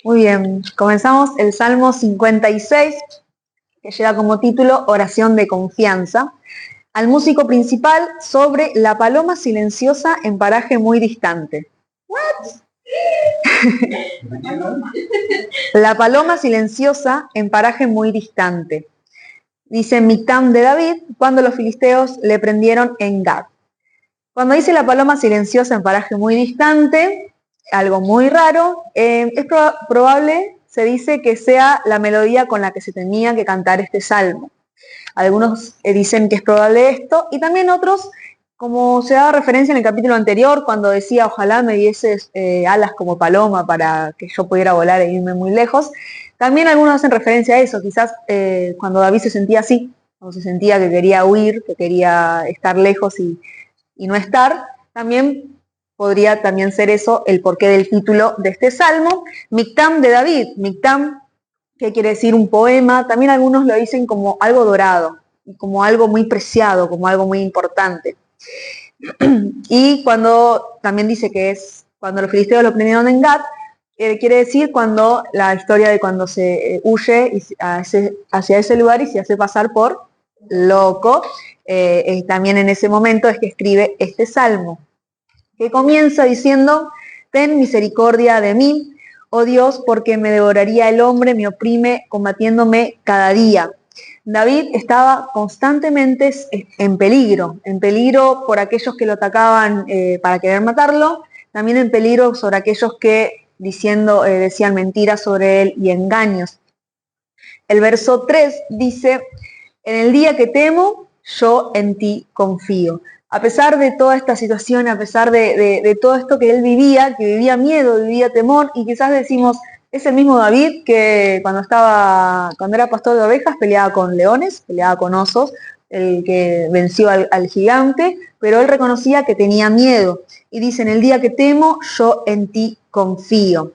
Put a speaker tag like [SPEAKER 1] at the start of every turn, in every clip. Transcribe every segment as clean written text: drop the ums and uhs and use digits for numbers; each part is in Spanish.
[SPEAKER 1] Muy bien, comenzamos el Salmo 56, que lleva como título Oración de confianza, al músico principal sobre la paloma silenciosa en paraje muy distante. La paloma silenciosa en paraje muy distante. Dice Mictam de David, cuando los filisteos le prendieron en Gad. Cuando dice la paloma silenciosa en paraje muy distante, algo muy raro, es probable, se dice, que sea la melodía con la que se tenía que cantar este salmo. Algunos dicen que es probable esto, y también otros, como se daba referencia en el capítulo anterior, cuando decía, ojalá me dieses alas como paloma para que yo pudiera volar e irme muy lejos, también algunos hacen referencia a eso, quizás cuando David se sentía así, cuando se sentía que quería huir, que quería estar lejos y no estar, también podría también ser eso el porqué del título de este salmo. Mictam de David, Mictam, que quiere decir un poema, también algunos lo dicen como algo dorado, como algo muy preciado, como algo muy importante. Y cuando también dice que es cuando los filisteos lo prendieron en Gad, quiere decir cuando la historia de cuando se huye hacia ese lugar y se hace pasar por loco. También en ese momento es que escribe este salmo, que comienza diciendo, ten misericordia de mí, oh Dios, porque me devoraría el hombre, me oprime, combatiéndome cada día. David estaba constantemente en peligro por aquellos que lo atacaban para querer matarlo, también en peligro sobre aquellos que decían mentiras sobre él y engaños. El verso 3 dice, en el día que temo, yo en ti confío. A pesar de toda esta situación, a pesar de todo esto que él vivía, que vivía miedo, vivía temor, y quizás decimos, es el mismo David que cuando era pastor de ovejas peleaba con leones, peleaba con osos, el que venció al gigante, pero él reconocía que tenía miedo. Y dice, en el día que temo, yo en ti confío.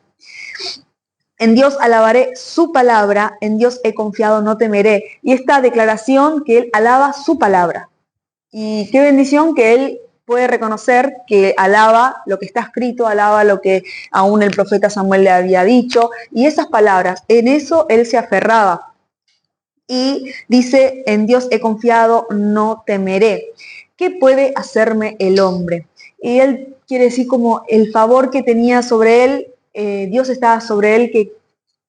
[SPEAKER 1] En Dios alabaré su palabra, en Dios he confiado, no temeré. Y esta declaración que él alaba su palabra. Y qué bendición que él puede reconocer que alaba lo que está escrito, alaba lo que aún el profeta Samuel le había dicho. Y esas palabras, en eso él se aferraba. Y dice, en Dios he confiado, no temeré. ¿Qué puede hacerme el hombre? Y él quiere decir como el favor que tenía sobre él, Dios estaba sobre él, que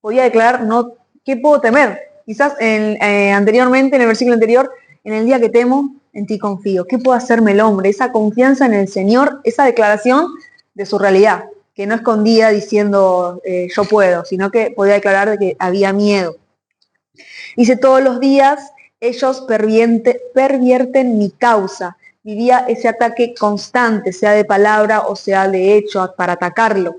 [SPEAKER 1] podía declarar, no, ¿qué puedo temer? Quizás anteriormente, en el versículo anterior, en el día que temo, en ti confío. ¿Qué puede hacerme el hombre? Esa confianza en el Señor, esa declaración de su realidad, que no escondía diciendo yo puedo, sino que podía declarar de que había miedo. Dice, todos los días ellos pervierten mi causa. Vivía ese ataque constante, sea de palabra o sea de hecho, para atacarlo.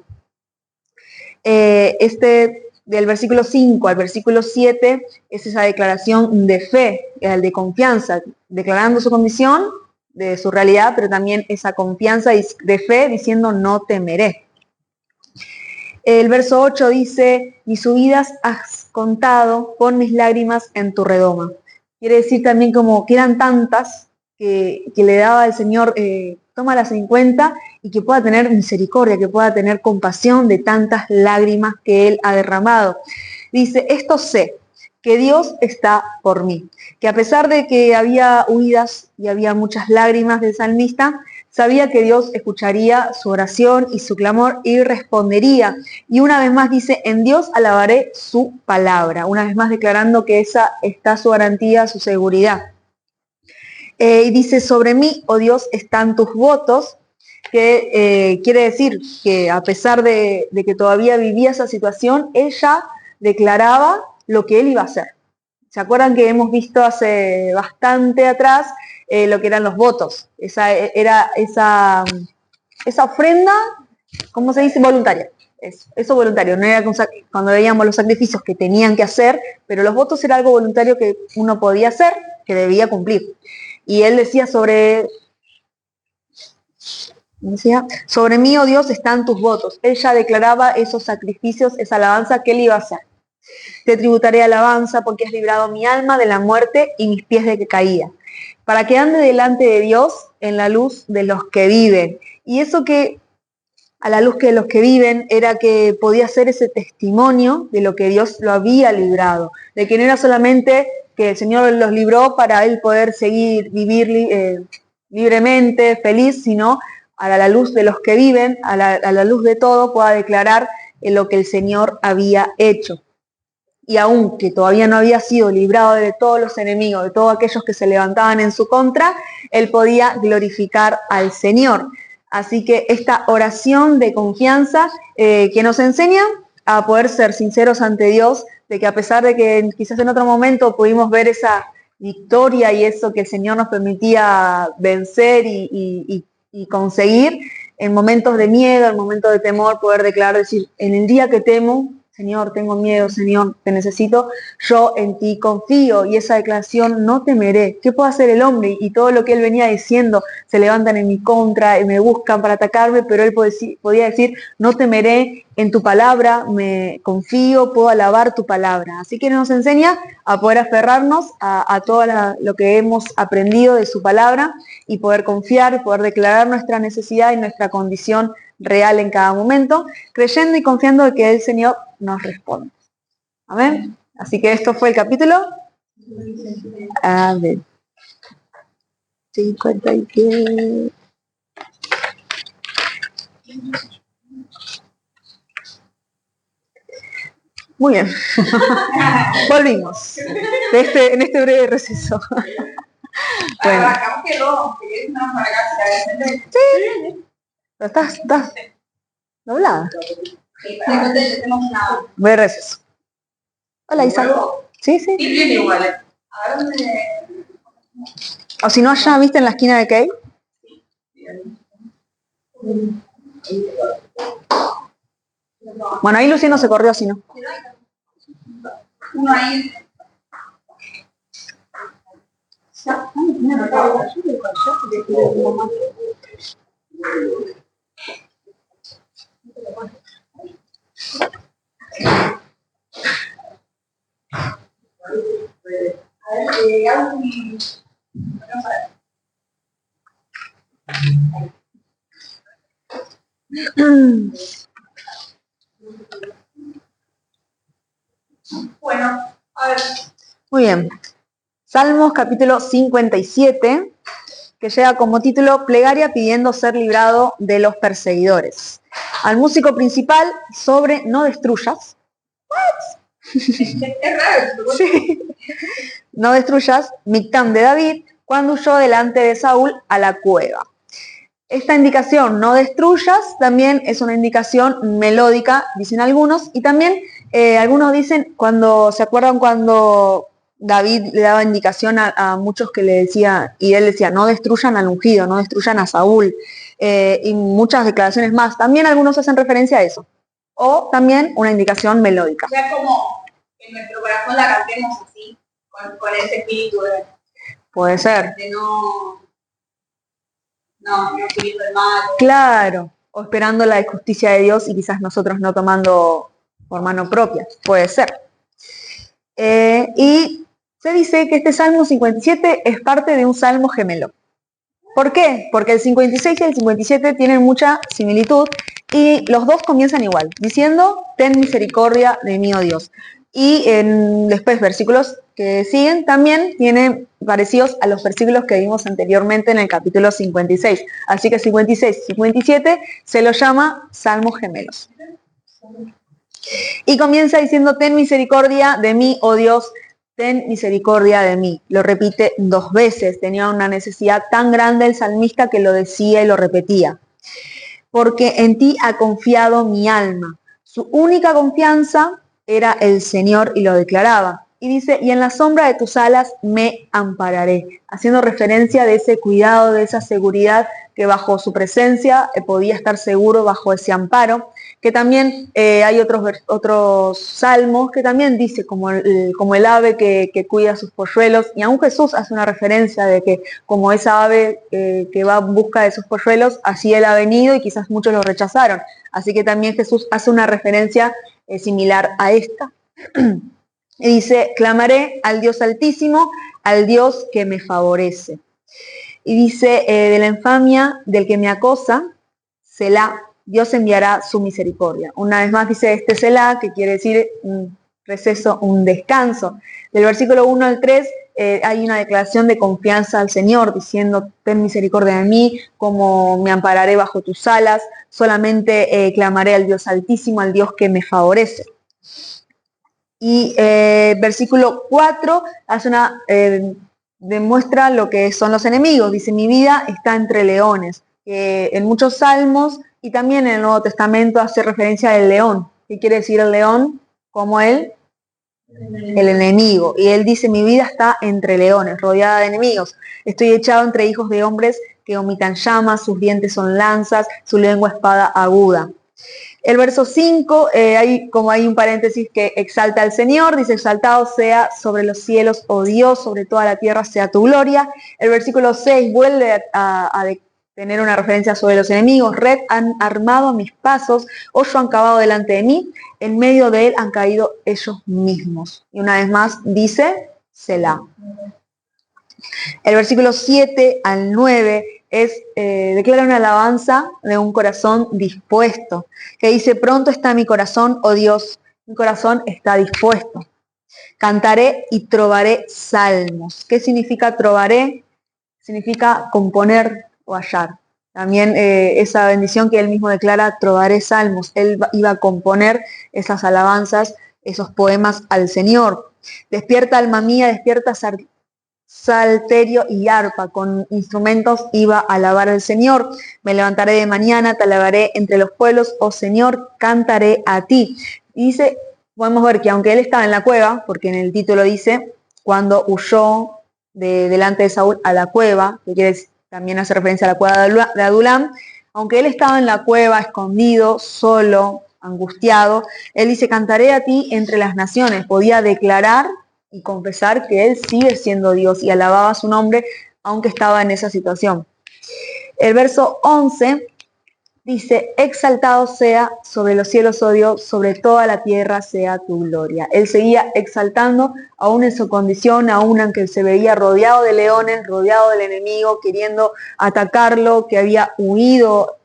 [SPEAKER 1] Del versículo 5 al versículo 7 es esa declaración de fe, de confianza, declarando su condición, de su realidad, pero también esa confianza de fe diciendo no temeré. El verso 8 dice, mis subidas has contado, pon mis lágrimas en tu redoma. Quiere decir también como que eran tantas que le daba el Señor, tómalas en cuenta y que pueda tener misericordia, que pueda tener compasión de tantas lágrimas que Él ha derramado. Dice, esto sé, que Dios está por mí, que a pesar de que había huidas y había muchas lágrimas del salmista, sabía que Dios escucharía su oración y su clamor y respondería. Y una vez más dice, en Dios alabaré su palabra, una vez más declarando que esa está su garantía, su seguridad. Y dice, sobre mí, oh Dios, están tus votos, que quiere decir que a pesar de que todavía vivía esa situación, ella declaraba lo que él iba a hacer. ¿Se acuerdan que hemos visto hace bastante atrás lo que eran los votos? Era esa ofrenda, ¿cómo se dice? Voluntaria. Eso voluntario, no era cuando veíamos los sacrificios que tenían que hacer, pero los votos era algo voluntario que uno podía hacer, que debía cumplir. Y él decía sobre mí, oh Dios, están tus votos. Ella declaraba esos sacrificios, esa alabanza que él iba a hacer. Te tributaré alabanza porque has librado mi alma de la muerte y mis pies de que caía, para que ande delante de Dios en la luz de los que viven. Y eso que a la luz que los que viven, era que podía ser ese testimonio de lo que Dios lo había librado, de que no era solamente que el Señor los libró para él poder seguir, vivir libremente, feliz, sino a la luz de los que viven, a la luz de todo, pueda declarar lo que el Señor había hecho. Y aunque todavía no había sido librado de todos los enemigos, de todos aquellos que se levantaban en su contra, él podía glorificar al Señor. Así que esta oración de confianza que nos enseña a poder ser sinceros ante Dios, de que a pesar de que quizás en otro momento pudimos ver esa victoria y eso que el Señor nos permitía vencer y conseguir, en momentos de miedo, en momentos de temor, poder declarar, decir, en el día que temo, Señor, tengo miedo, Señor, te necesito, yo en ti confío, y esa declaración, no temeré. ¿Qué puede hacer el hombre? Y todo lo que él venía diciendo, se levantan en mi contra, y me buscan para atacarme, pero él podía decir, no temeré, en tu palabra me confío, puedo alabar tu palabra. Así que nos enseña a poder aferrarnos a todo lo que hemos aprendido de su palabra, y poder confiar, poder declarar nuestra necesidad y nuestra condición real en cada momento, creyendo y confiando de que el Señor nos responde. Amén. Así que esto fue el capítulo. Amén. 57. Muy bien. Volvimos en este breve receso. Bueno. Sí. Pero estás doblada. Voy a receso. Hola, Isa. Sí. O si no, allá, ¿viste en la esquina de Kay? Bueno, ahí Luciano se corrió, si no. Uno ahí. Bueno, a ver. Muy bien. Salmos capítulo 57, que lleva como título Plegaria pidiendo ser librado de los perseguidores. Al músico principal sobre no destruyas. Es raro. Sí. No destruyas, Mictam de David, cuando huyó delante de Saúl a la cueva. Esta indicación, no destruyas, también es una indicación melódica, dicen algunos, y también algunos dicen, ¿se acuerdan cuando David le daba indicación a muchos que le decía, y él decía, no destruyan al ungido, no destruyan a Saúl, y muchas declaraciones más? También algunos hacen referencia a eso. O también una indicación melódica. O sea, como en nuestro corazón la cantemos así, con ese espíritu de... Puede ser. De no espíritu de mal. Claro, o esperando la justicia de Dios y quizás nosotros no tomando por mano propia. Puede ser. Y se dice que este Salmo 57 es parte de un Salmo gemelo. ¿Por qué? Porque el 56 y el 57 tienen mucha similitud y los dos comienzan igual, diciendo, ten misericordia de mí, oh Dios. Y después versículos que siguen también tienen parecidos a los versículos que vimos anteriormente en el capítulo 56. Así que 56 y 57 se los llama Salmos gemelos. Y comienza diciendo, ten misericordia de mí, oh Dios, ten misericordia de mí. Lo repite 2 veces. Tenía una necesidad tan grande el salmista que lo decía y lo repetía. Porque en ti ha confiado mi alma. Su única confianza era el Señor y lo declaraba. Y dice, y en la sombra de tus alas me ampararé. Haciendo referencia de ese cuidado, de esa seguridad que bajo su presencia podía estar seguro bajo ese amparo. Que también hay otros salmos que también dice como el ave que cuida sus polluelos, y aún Jesús hace una referencia de que como esa ave que va en busca de sus polluelos, así él ha venido y quizás muchos lo rechazaron. Así que también Jesús hace una referencia similar a esta. Y dice, clamaré al Dios Altísimo, al Dios que me favorece. Y dice, de la infamia del que me acosa, Selah, Dios enviará su misericordia. Una vez más dice este Selah, que quiere decir un receso, un descanso. Del versículo 1 al 3 hay una declaración de confianza al Señor, diciendo, ten misericordia de mí, como me ampararé bajo tus alas, solamente clamaré al Dios Altísimo, al Dios que me favorece. Y versículo 4 hace demuestra lo que son los enemigos. Dice, mi vida está entre leones. En muchos salmos y también en el Nuevo Testamento hace referencia al león. ¿Qué quiere decir el león? Como el enemigo. Y él dice, mi vida está entre leones, rodeada de enemigos. Estoy echado entre hijos de hombres que vomitan llamas, sus dientes son lanzas, su lengua espada aguda. El verso 5, hay un paréntesis que exalta al Señor, dice, exaltado sea sobre los cielos, oh Dios, sobre toda la tierra sea tu gloria. El versículo 6 vuelve a tener una referencia sobre los enemigos. Red han armado mis pasos, hoyo han cavado delante de mí, en medio de él han caído ellos mismos. Y una vez más dice, Selah. El versículo 7 al 9 declara una alabanza de un corazón dispuesto, que dice, pronto está mi corazón, oh Dios, mi corazón está dispuesto. Cantaré y trovaré salmos. ¿Qué significa trovaré? Significa componer o hallar. También esa bendición que él mismo declara, trovaré salmos. Él iba a componer esas alabanzas, esos poemas al Señor. Despierta, alma mía, despierta, salterio y arpa, con instrumentos iba a alabar al Señor. Me levantaré de mañana, te alabaré entre los pueblos, oh Señor, cantaré a ti. Y dice, podemos ver que aunque él estaba en la cueva, porque en el título dice, cuando huyó delante de Saúl a la cueva, que quiere decir, también hace referencia a la cueva de Adulam, aunque él estaba en la cueva, escondido, solo, angustiado, él dice, cantaré a ti entre las naciones. Podía declarar y confesar que él sigue siendo Dios y alababa su nombre aunque estaba en esa situación. El verso 11 dice, exaltado sea sobre los cielos, oh Dios, sobre toda la tierra sea tu gloria. Él seguía exaltando aún en su condición, aún aunque se veía rodeado de leones, rodeado del enemigo, queriendo atacarlo, que había huido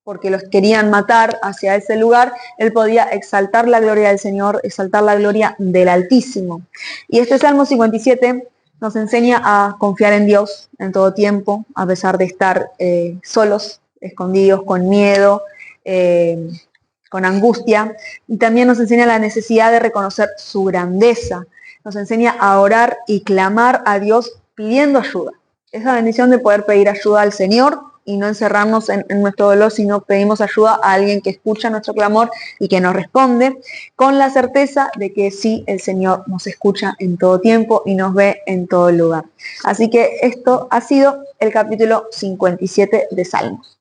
[SPEAKER 1] porque los querían matar hacia ese lugar, él podía exaltar la gloria del Señor, exaltar la gloria del Altísimo. Y este Salmo 57 nos enseña a confiar en Dios en todo tiempo, a pesar de estar solos, escondidos, con miedo, con angustia. Y también nos enseña la necesidad de reconocer su grandeza. Nos enseña a orar y clamar a Dios pidiendo ayuda. Esa bendición de poder pedir ayuda al Señor y no encerrarnos en nuestro dolor, sino pedimos ayuda a alguien que escucha nuestro clamor y que nos responde, con la certeza de que sí, el Señor nos escucha en todo tiempo y nos ve en todo lugar. Así que esto ha sido el capítulo 57 de Salmos.